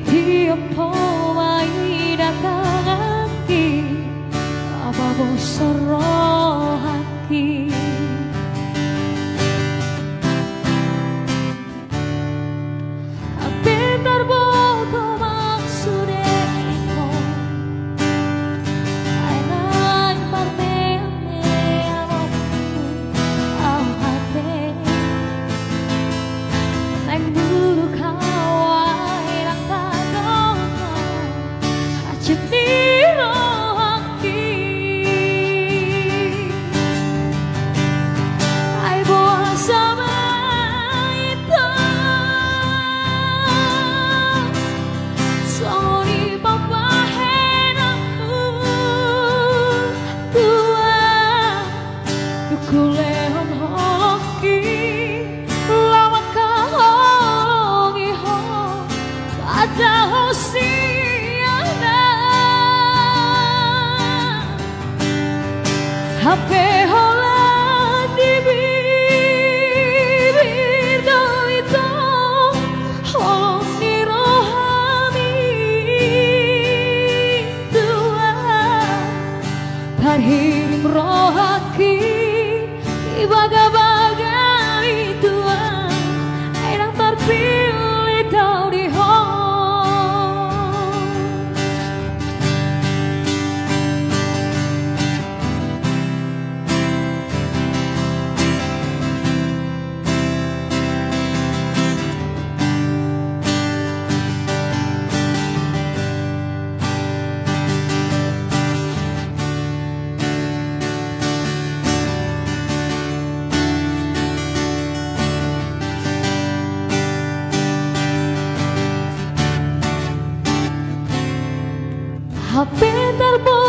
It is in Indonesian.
tiempo wae datang hati apa bosoro hati pintar boko maksudnya iko ainan parte me amo au hati nang dulu kawai nang tagon acetiro hati ai boa sama itu sorry papa henamu tua dukuleon hoki lawan kahongi ho pada hosiana HP hola di bibir doito holong di rohani tua tarhirim rohaki ibaga-baga tua ainang terpilih tau di HP terbuka